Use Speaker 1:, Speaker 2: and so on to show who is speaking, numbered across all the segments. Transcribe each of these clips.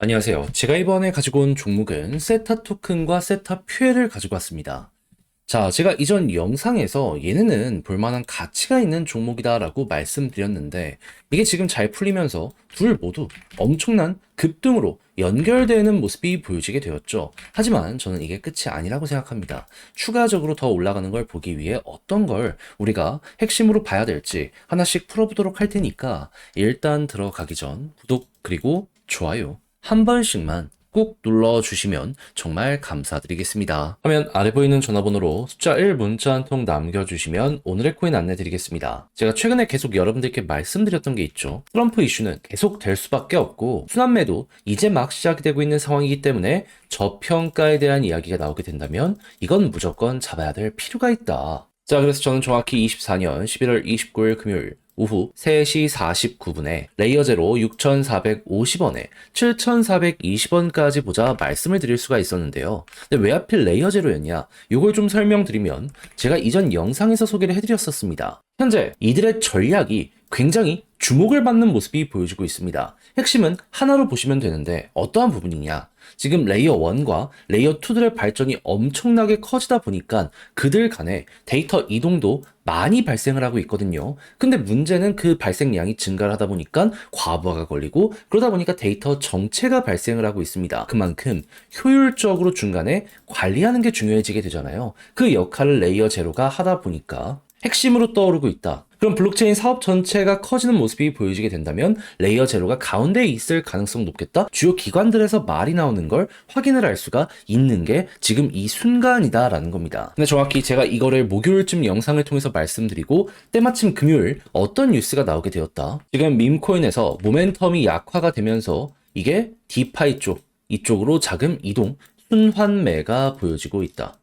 Speaker 1: 안녕하세요. 제가 이번에 가지고 온 종목은 세타 토큰과 세타 퓨엘을 가지고 왔습니다. 자, 제가 이전 영상에서 얘네는 볼만한 가치가 있는 종목이다라고 말씀드렸는데 이게 지금 잘 풀리면서 둘 모두 엄청난 급등으로 연결되는 모습이 보여지게 되었죠. 하지만 저는 이게 끝이 아니라고 생각합니다. 추가적으로 더 올라가는 걸 보기 위해 어떤 걸 우리가 핵심으로 봐야 될지 하나씩 풀어보도록 할 테니까 일단 들어가기 전 구독 그리고 좋아요 한 번씩만 꼭 눌러주시면 정말 감사드리겠습니다. 화면 아래 보이는 전화번호로 숫자 1 문자 한 통 남겨주시면 오늘의 코인 안내드리겠습니다. 제가 최근에 계속 여러분들께 말씀드렸던 게 있죠. 트럼프 이슈는 계속 될 수밖에 없고 순환매도 이제 막 시작이 되고 있는 상황이기 때문에 저평가에 대한 이야기가 나오게 된다면 이건 무조건 잡아야 될 필요가 있다. 자, 그래서 저는 정확히 24년 11월 29일 금요일 오후 3시 49분에 레이어 제로 6,450원에 7,420원까지 보자 말씀을 드릴 수가 있었는데요. 근데 왜 하필 레이어 제로였냐? 이걸 좀 설명드리면 제가 이전 영상에서 소개를 해드렸었습니다. 현재 이들의 전략이 굉장히 주목을 받는 모습이 보여지고 있습니다. 핵심은 하나로 보시면 되는데 어떠한 부분이냐? 지금 레이어 1과 레이어 2들의 발전이 엄청나게 커지다 보니까 그들 간에 데이터 이동도 많이 발생을 하고 있거든요. 근데 문제는 그 발생량이 증가를 하다 보니까 과부하가 걸리고 그러다 보니까 데이터 정체가 발생을 하고 있습니다. 그만큼 효율적으로 중간에 관리하는 게 중요해지게 되잖아요. 그 역할을 레이어 제로가 하다 보니까 핵심으로 떠오르고 있다. 그럼 블록체인 사업 전체가 커지는 모습이 보여지게 된다면 레이어 제로가 가운데에 있을 가능성 높겠다? 주요 기관들에서 말이 나오는 걸 확인을 할 수가 있는 게 지금 이 순간이다라는 겁니다. 근데 정확히 제가 이거를 목요일쯤 영상을 통해서 말씀드리고 때마침 금요일 어떤 뉴스가 나오게 되었다. 지금 밈코인에서 모멘텀이 약화가 되면서 이게 디파이 쪽, 이쪽으로 자금 이동, 순환매가 보여지고 있다.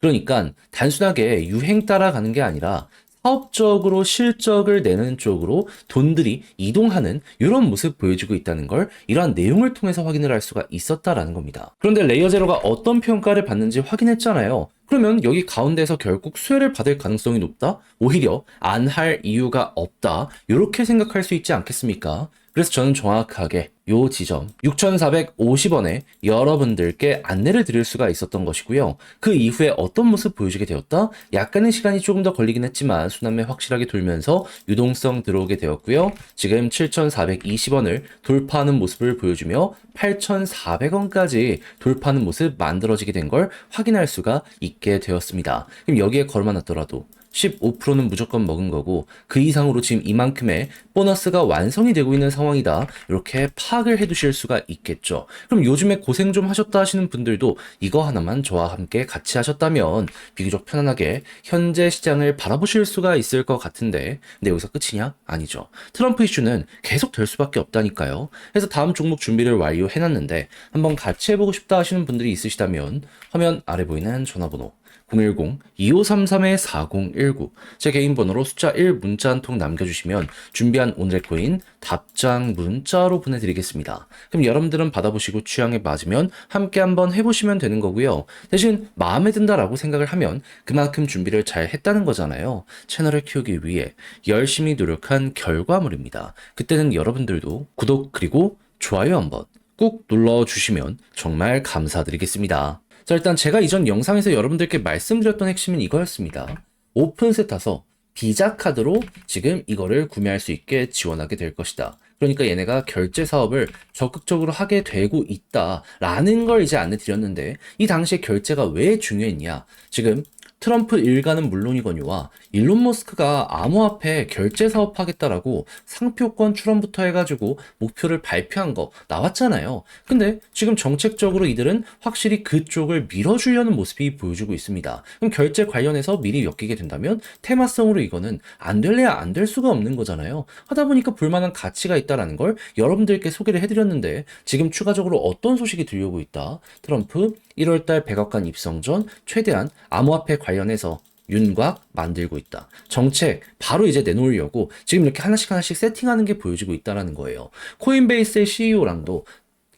Speaker 1: 그러니까 단순하게 유행 따라가는 게 아니라 사업적으로 실적을 내는 쪽으로 돈들이 이동하는 이런 모습 보여주고 있다는 걸 이러한 내용을 통해서 확인을 할 수가 있었다라는 겁니다. 그런데 레이어 제로가 어떤 평가를 받는지 확인했잖아요. 그러면 여기 가운데서 결국 수혜를 받을 가능성이 높다? 오히려 안 할 이유가 없다. 이렇게 생각할 수 있지 않겠습니까? 그래서 저는 정확하게 요 지점 6,450원에 여러분들께 안내를 드릴 수가 있었던 것이고요. 그 이후에 어떤 모습 보여주게 되었다? 약간의 시간이 조금 더 걸리긴 했지만 순환매 확실하게 돌면서 유동성 들어오게 되었고요. 지금 7,420원을 돌파하는 모습을 보여주며 8,400원까지 돌파하는 모습 만들어지게 된 걸 확인할 수가 있게 되었습니다. 그럼 여기에 걸어놨더라도 15%는 무조건 먹은 거고 그 이상으로 지금 이만큼의 보너스가 완성이 되고 있는 상황이다. 이렇게 파악을 해두실 수가 있겠죠. 그럼 요즘에 고생 좀 하셨다 하시는 분들도 이거 하나만 저와 함께 같이 하셨다면 비교적 편안하게 현재 시장을 바라보실 수가 있을 것 같은데 근데 여기서 끝이냐? 아니죠. 트럼프 이슈는 계속 될 수밖에 없다니까요. 그래서 다음 종목 준비를 완료해놨는데 한번 같이 해보고 싶다 하시는 분들이 있으시다면 화면 아래 보이는 전화번호 010-2533-4019 제 개인 번호로 숫자 1 문자 한 통 남겨주시면 준비한 오늘의 코인 답장 문자로 보내드리겠습니다. 그럼 여러분들은 받아보시고 취향에 맞으면 함께 한번 해보시면 되는 거고요. 대신 마음에 든다라고 생각을 하면 그만큼 준비를 잘 했다는 거잖아요. 채널을 키우기 위해 열심히 노력한 결과물입니다. 그때는 여러분들도 구독 그리고 좋아요 한번 꾹 눌러주시면 정말 감사드리겠습니다. 자, 일단 제가 이전 영상에서 여러분들께 말씀드렸던 핵심은 이거였습니다. 오픈셋 타서 비자 카드로 지금 이거를 구매할 수 있게 지원하게 될 것이다. 그러니까 얘네가 결제 사업을 적극적으로 하게 되고 있다라는 걸 이제 안내 드렸는데 이 당시에 결제가 왜 중요했냐? 지금 트럼프 일가는 물론이거니와 일론 머스크가 암호화폐 결제 사업하겠다라고 상표권 출원부터 해가지고 목표를 발표한 거 나왔잖아요. 근데 지금 정책적으로 이들은 확실히 그쪽을 밀어주려는 모습이 보여주고 있습니다. 그럼 결제 관련해서 미리 엮이게 된다면 테마성으로 이거는 안 될래야 안 될 수가 없는 거잖아요. 하다 보니까 볼만한 가치가 있다라는 걸 여러분들께 소개를 해드렸는데 지금 추가적으로 어떤 소식이 들려오고 있다? 트럼프 1월달 백악관 입성 전 최대한 암호화폐 관련해서 윤곽 만들고 있다. 정책 바로 이제 내놓으려고 지금 이렇게 하나씩 세팅하는 게 보여지고 있다는 거예요. 코인베이스의 CEO랑도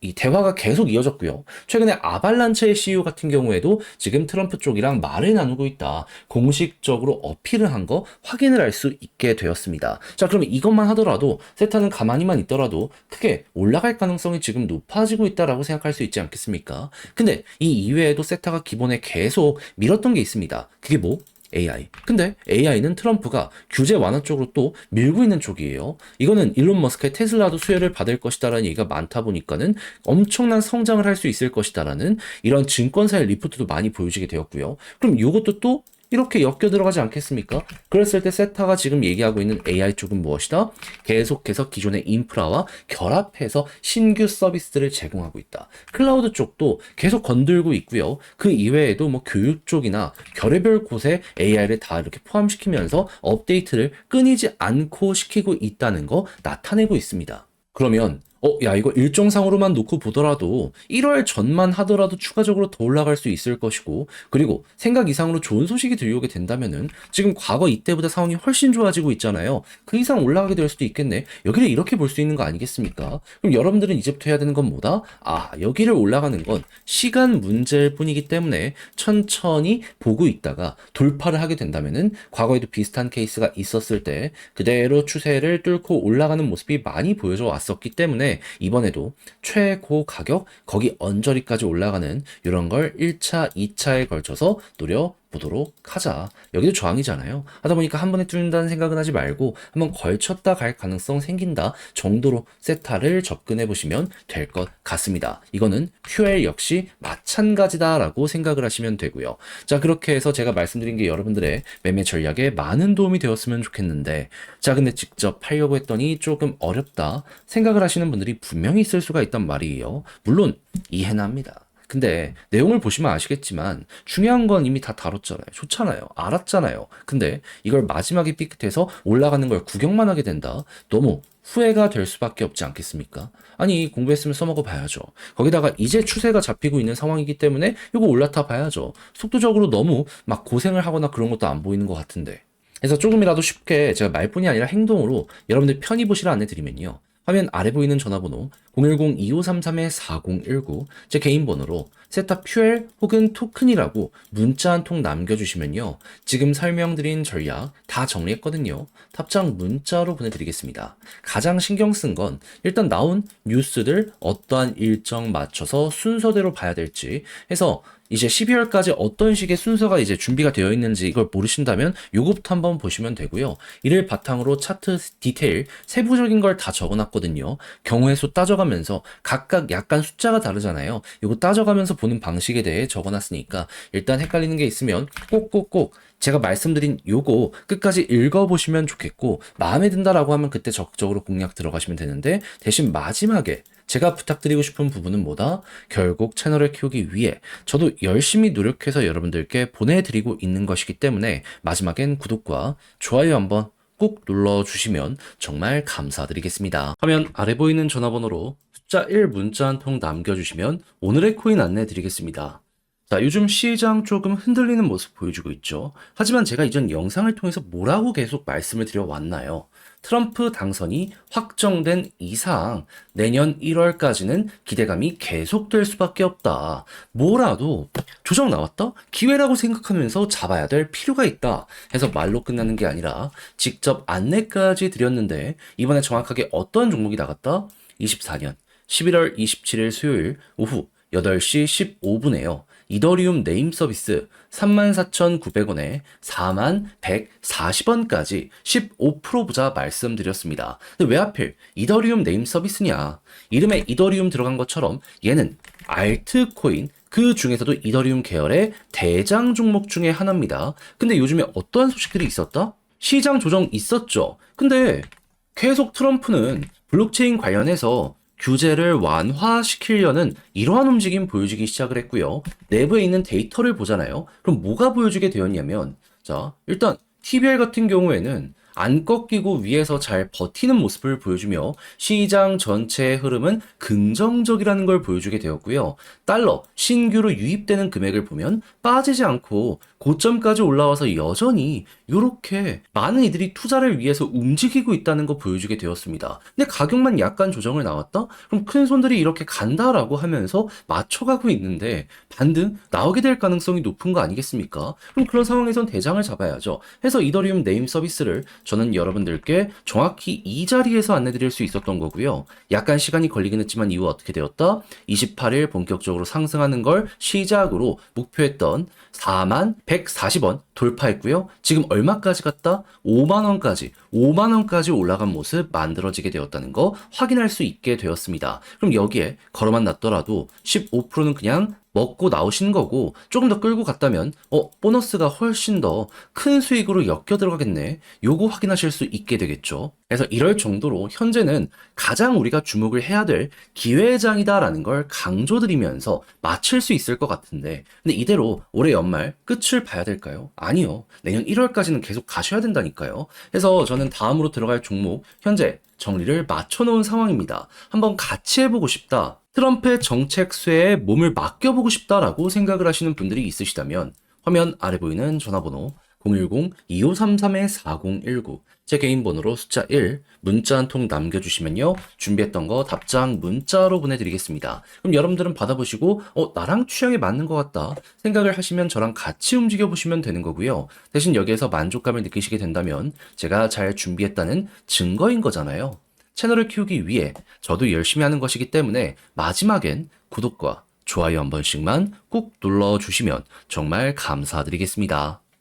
Speaker 1: 이 대화가 계속 이어졌고요. 최근에 아발란체의 CEO 같은 경우에도 지금 트럼프 쪽이랑 말을 나누고 있다. 공식적으로 어필을 한 거 확인을 할 수 있게 되었습니다. 자, 그러면 이것만 하더라도 세타는 가만히만 있더라도 크게 올라갈 가능성이 지금 높아지고 있다라고 생각할 수 있지 않겠습니까? 근데 이 이외에도 세타가 기본에 계속 밀었던 게 있습니다. 그게 뭐? AI. 근데 AI는 트럼프가 규제 완화 쪽으로 또 밀고 있는 쪽이에요. 이거는 일론 머스크의 테슬라도 수혜를 받을 것이다라는 얘기가 많다 보니까는 엄청난 성장을 할 수 있을 것이다라는 이런 증권사의 리포트도 많이 보여지게 되었고요. 그럼 이것도 또 이렇게 엮여 들어가지 않겠습니까? 그랬을 때 세타가 지금 얘기하고 있는 AI 쪽은 무엇이다? 계속해서 기존의 인프라와 결합해서 신규 서비스들을 제공하고 있다. 클라우드 쪽도 계속 건들고 있고요. 그 이외에도 뭐 교육 쪽이나 별의별 곳에 AI를 다 이렇게 포함시키면서 업데이트를 끊이지 않고 시키고 있다는 거 나타내고 있습니다. 그러면 야, 이거 일정상으로만 놓고 보더라도 1월 전만 하더라도 추가적으로 더 올라갈 수 있을 것이고, 그리고 생각 이상으로 좋은 소식이 들려오게 된다면은 지금 과거 이때보다 상황이 훨씬 좋아지고 있잖아요. 그 이상 올라가게 될 수도 있겠네. 여기를 이렇게 볼 수 있는 거 아니겠습니까? 그럼 여러분들은 이제부터 해야 되는 건 뭐다? 아, 여기를 올라가는 건 시간 문제일 뿐이기 때문에 천천히 보고 있다가 돌파를 하게 된다면은 과거에도 비슷한 케이스가 있었을 때 그대로 추세를 뚫고 올라가는 모습이 많이 보여져 왔었기 때문에 이번에도 최고 가격 거기 언저리까지 올라가는 이런 걸 1차, 2차에 걸쳐서 노려보도록 하자. 여기도 저항이잖아요. 하다 보니까 한 번에 뚫는다는 생각은 하지 말고 한번 걸쳤다 갈 가능성 생긴다 정도로 세타를 접근해 보시면 될 것 같습니다. 이거는 QL 역시 마찬가지다라고 생각을 하시면 되고요. 자, 그렇게 해서 제가 말씀드린 게 여러분들의 매매 전략에 많은 도움이 되었으면 좋겠는데, 자, 근데 직접 팔려고 했더니 조금 어렵다 생각을 하시는 분들이 분명히 있을 수가 있단 말이에요. 물론 이해는 합니다. 근데 내용을 보시면 아시겠지만 중요한 건 이미 다 다뤘잖아요. 좋잖아요. 알았잖아요. 근데 이걸 마지막에 삐끗해서 올라가는 걸 구경만 하게 된다. 너무 후회가 될 수밖에 없지 않겠습니까? 아니, 공부했으면 써먹어 봐야죠. 거기다가 이제 추세가 잡히고 있는 상황이기 때문에 이거 올라타 봐야죠. 속도적으로 너무 막 고생을 하거나 그런 것도 안 보이는 것 같은데. 그래서 조금이라도 쉽게 제가 말뿐이 아니라 행동으로 여러분들 편히 보시라 안내드리면요. 화면 아래 보이는 전화번호 010-2533-4019 제 개인 번호로 세타 퓨엘 혹은 토큰이라고 문자 한 통 남겨주시면요. 지금 설명드린 전략 다 정리했거든요. 답장 문자로 보내드리겠습니다. 가장 신경 쓴 건 일단 나온 뉴스들 어떠한 일정 맞춰서 순서대로 봐야 될지 해서 이제 12월까지 어떤 식의 순서가 이제 준비가 되어 있는지 이걸 모르신다면 요거부터 한번 보시면 되고요. 이를 바탕으로 차트 디테일 세부적인 걸 다 적어놨거든요. 경우의 수 따져가면서 각각 약간 숫자가 다르잖아요. 이거 따져가면서 보는 방식에 대해 적어놨으니까 일단 헷갈리는 게 있으면 꼭꼭꼭 제가 말씀드린 요거 끝까지 읽어보시면 좋겠고, 마음에 든다라고 하면 그때 적극적으로 공략 들어가시면 되는데, 대신 마지막에 제가 부탁드리고 싶은 부분은 뭐다? 결국 채널을 키우기 위해 저도 열심히 노력해서 여러분들께 보내드리고 있는 것이기 때문에 마지막엔 구독과 좋아요 한번 꼭 눌러주시면 정말 감사드리겠습니다. 화면 아래 보이는 전화번호로 숫자 1 문자 한 통 남겨주시면 오늘의 코인 안내해드리겠습니다. 자, 요즘 시장 조금 흔들리는 모습 보여주고 있죠. 하지만 제가 이전 영상을 통해서 뭐라고 계속 말씀을 드려왔나요? 트럼프 당선이 확정된 이상 내년 1월까지는 기대감이 계속될 수밖에 없다. 뭐라도 조정 나왔다? 기회라고 생각하면서 잡아야 될 필요가 있다. 해서 말로 끝나는 게 아니라 직접 안내까지 드렸는데 이번에 정확하게 어떤 종목이 나갔다? 24년 11월 27일 수요일 오후 8시 15분에요. 이더리움 네임 서비스 34,900원에 41,140원까지 15% 부자 말씀드렸습니다. 근데 왜 하필 이더리움 네임 서비스냐? 이름에 이더리움 들어간 것처럼 얘는 알트코인 그 중에서도 이더리움 계열의 대장 종목 중에 하나입니다. 근데 요즘에 어떠한 소식들이 있었다? 시장 조정 있었죠. 근데 계속 트럼프는 블록체인 관련해서 규제를 완화시키려는 이러한 움직임 보여주기 시작을 했고요. 내부에 있는 데이터를 보잖아요. 그럼 뭐가 보여주게 되었냐면, 자, 일단 TBR 같은 경우에는 안 꺾이고 위에서 잘 버티는 모습을 보여주며 시장 전체의 흐름은 긍정적이라는 걸 보여주게 되었고요. 달러, 신규로 유입되는 금액을 보면 빠지지 않고 고점까지 올라와서 여전히 이렇게 많은 이들이 투자를 위해서 움직이고 있다는 거 보여주게 되었습니다. 근데 가격만 약간 조정을 나왔다? 그럼 큰 손들이 이렇게 간다라고 하면서 맞춰가고 있는데 반등 나오게 될 가능성이 높은 거 아니겠습니까? 그럼 그런 상황에선 대장을 잡아야죠. 해서 이더리움 네임 서비스를 저는 여러분들께 정확히 이 자리에서 안내드릴 수 있었던 거고요. 약간 시간이 걸리긴 했지만 이후 어떻게 되었다? 28일 본격적으로 상승하는 걸 시작으로 목표했던 41,140원 돌파했고요. 지금 얼마까지 갔다? 5만원까지 올라간 모습 만들어지게 되었다는 거 확인할 수 있게 되었습니다. 그럼 여기에 걸어만 놨더라도 15%는 그냥 먹고 나오신 거고 조금 더 끌고 갔다면 보너스가 훨씬 더 큰 수익으로 엮여 들어가겠네. 요거 확인하실 수 있게 되겠죠. 그래서 이럴 정도로 현재는 가장 우리가 주목을 해야 될 기회장이다라는 걸 강조드리면서 맞출 수 있을 것 같은데 근데 이대로 올해 연말 끝을 봐야 될까요? 아니요. 내년 1월까지는 계속 가셔야 된다니까요. 그래서 저는 다음으로 들어갈 종목 현재 정리를 맞춰놓은 상황입니다. 한번 같이 해보고 싶다. 트럼프의 정책 수혜에 몸을 맡겨보고 싶다라고 생각을 하시는 분들이 있으시다면 화면 아래 보이는 전화번호 010-2533-4019 제 개인 번호로 숫자 1 문자 한 통 남겨주시면요 준비했던 거 답장 문자로 보내드리겠습니다. 그럼 여러분들은 받아보시고 나랑 취향에 맞는 것 같다 생각을 하시면 저랑 같이 움직여 보시면 되는 거고요. 대신 여기에서 만족감을 느끼시게 된다면 제가 잘 준비했다는 증거인 거잖아요. 채널을 키우기 위해 저도 열심히 하는 것이기 때문에 마지막엔 구독과 좋아요 한 번씩만 꾹 눌러주시면 정말 감사드리겠습니다.